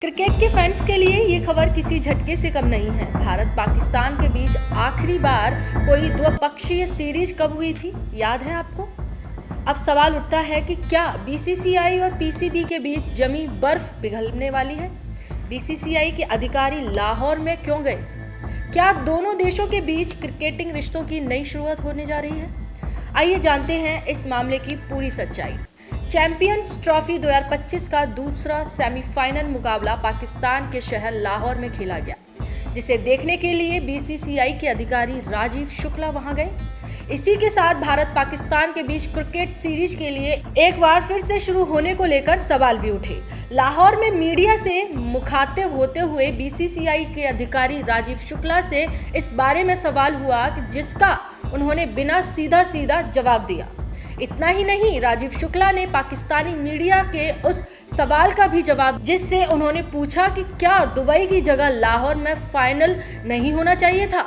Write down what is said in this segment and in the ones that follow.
Cricket के fans के लिए ये खबर किसी झटके से कम नहीं है। भारत पाकिस्तान के बीच आखिरी बार कोई द्विपक्षीय सीरीज कब हुई थी, याद है आपको? अब सवाल उठता है कि क्या बीसीसीआई और पीसीबी के बीच जमी बर्फ पिघलने वाली है? बीसीसीआई के अधिकारी लाहौर में क्यों गए? क्या दोनों देशों के बीच क्रिकेटिंग रिश्तों की नई शुरुआत होने जा रही है? आइए जानते हैं इस मामले की पूरी सच्चाई। चैंपियंस ट्रॉफी 2025 का दूसरा सेमीफाइनल मुकाबला पाकिस्तान के शहर लाहौर में खेला गया, जिसे देखने के लिए बीसीसीआई के अधिकारी राजीव शुक्ला वहां गए। इसी के साथ भारत पाकिस्तान के बीच क्रिकेट सीरीज के लिए एक बार फिर से शुरू होने को लेकर सवाल भी उठे। लाहौर में मीडिया से मुखातिब होते हुए बीसीसीआई के अधिकारी राजीव शुक्ला से इस बारे में सवाल हुआ जिसका उन्होंने बिना सीधा सीधा जवाब दिया। इतना ही नहीं, राजीव शुक्ला ने पाकिस्तानी मीडिया के उस सवाल का भी जवाब, जिससे उन्होंने पूछा कि क्या दुबई की जगह लाहौर में फाइनल नहीं होना चाहिए था।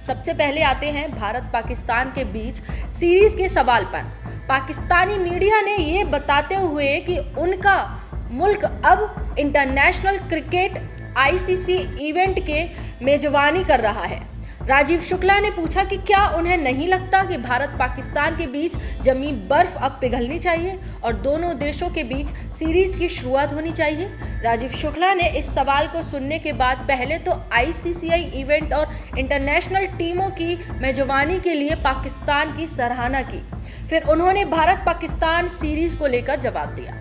सबसे पहले आते हैं भारत पाकिस्तान के बीच सीरीज के सवाल पर। पाकिस्तानी मीडिया ने ये बताते हुए कि उनका मुल्क अब इंटरनेशनल क्रिकेट आईसीसी इवेंट के मेजबानी कर रहा है। राजीव शुक्ला ने पूछा कि क्या उन्हें नहीं लगता कि भारत पाकिस्तान के बीच जमी बर्फ अब पिघलनी चाहिए और दोनों देशों के बीच सीरीज की शुरुआत होनी चाहिए। राजीव शुक्ला ने इस सवाल को सुनने के बाद पहले तो आईसीसीआई इवेंट और इंटरनेशनल टीमों की मेजबानी के लिए पाकिस्तान की सराहना की। फिर उन्होंने भारत पाकिस्तान सीरीज को लेकर जवाब दिया।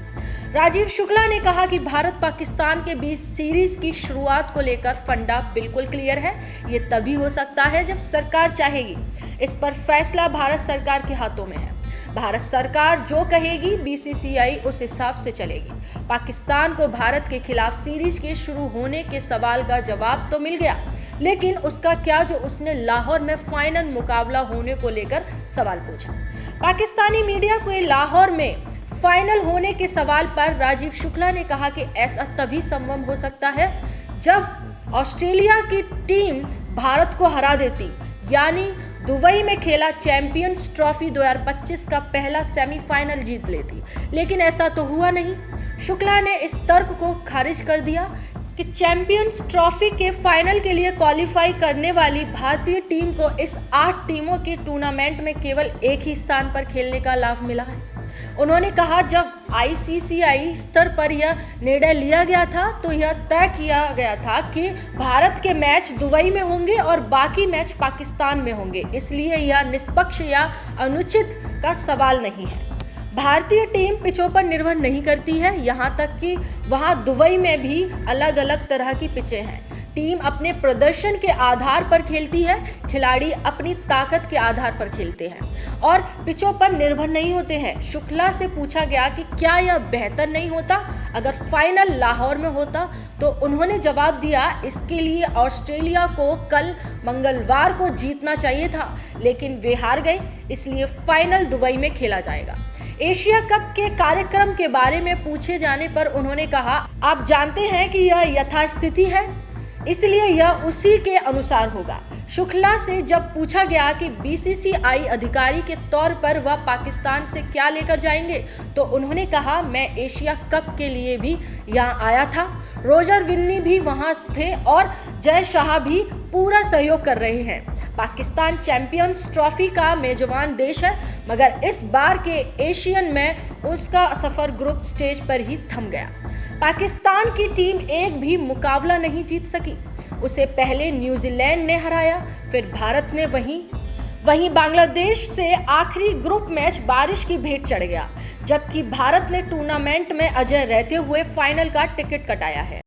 राजीव शुक्ला ने कहा कि भारत पाकिस्तान के बीच सीरीज की शुरुआत को लेकर फंडा बिल्कुल क्लियर है। ये तभी हो सकता है जब सरकार चाहेगी। इस पर फैसला भारत सरकार के हाथों में है। भारत सरकार जो कहेगी बीसीसीआई उस हिसाब से चलेगी। पाकिस्तान को भारत के खिलाफ सीरीज के शुरू होने के सवाल का जवाब तो मिल गया, लेकिन उसका क्या जो उसने लाहौर में फाइनल मुकाबला होने को लेकर सवाल पूछा। पाकिस्तानी मीडिया को लाहौर में फाइनल होने के सवाल पर राजीव शुक्ला ने कहा कि ऐसा तभी संभव हो सकता है जब ऑस्ट्रेलिया की टीम भारत को हरा देती, यानी दुबई में खेला चैंपियंस ट्रॉफी 2025 का पहला सेमीफाइनल जीत लेती, लेकिन ऐसा तो हुआ नहीं। शुक्ला ने इस तर्क को खारिज कर दिया कि चैंपियंस ट्रॉफी के फाइनल के लिए क्वालिफाई करने वाली भारतीय टीम को इस 8 टीमों के टूर्नामेंट में केवल एक ही स्थान पर खेलने का लाभ मिला है। उन्होंने कहा जब आईसीसीआई स्तर पर यह निर्णय लिया गया था तो यह तय किया गया था कि भारत के मैच दुबई में होंगे और बाकी मैच पाकिस्तान में होंगे, इसलिए यह निष्पक्ष या अनुचित का सवाल नहीं है। भारतीय टीम पिचों पर निर्भर नहीं करती है, यहाँ तक कि वहाँ दुबई में भी अलग अलग तरह की पिचें हैं। टीम अपने प्रदर्शन के आधार पर खेलती है, खिलाड़ी अपनी ताकत के आधार पर खेलते हैं और पिचों पर निर्भर नहीं होते हैं। शुक्ला से पूछा गया कि क्या यह बेहतर नहीं होता अगर फाइनल लाहौर में होता, तो उन्होंने जवाब दिया इसके लिए ऑस्ट्रेलिया को कल मंगलवार को जीतना चाहिए था, लेकिन वे हार गए, इसलिए फाइनल दुबई में खेला जाएगा। एशिया कप के कार्यक्रम के बारे में पूछे जाने पर उन्होंने कहा आप जानते हैं कि यह यथास्थिति है, इसलिए यह उसी के अनुसार होगा। शुक्ला से जब पूछा गया कि बीसीसीआई अधिकारी के तौर पर वह पाकिस्तान से क्या लेकर जाएंगे, तो उन्होंने कहा मैं एशिया कप के लिए भी यहाँ आया था। रोजर विन्नी भी वहाँ थे और जय शाह भी पूरा सहयोग कर रहे हैं। पाकिस्तान चैंपियंस ट्रॉफी का मेजबान देश है, मगर इस बार के एशियन में उसका सफर ग्रुप स्टेज पर ही थम गया। पाकिस्तान की टीम एक भी मुकाबला नहीं जीत सकी। उसे पहले न्यूजीलैंड ने हराया, फिर भारत ने, वहीं बांग्लादेश से आखिरी ग्रुप मैच बारिश की भेंट चढ़ गया, जबकि भारत ने टूर्नामेंट में अजय रहते हुए फाइनल का टिकट कटाया है।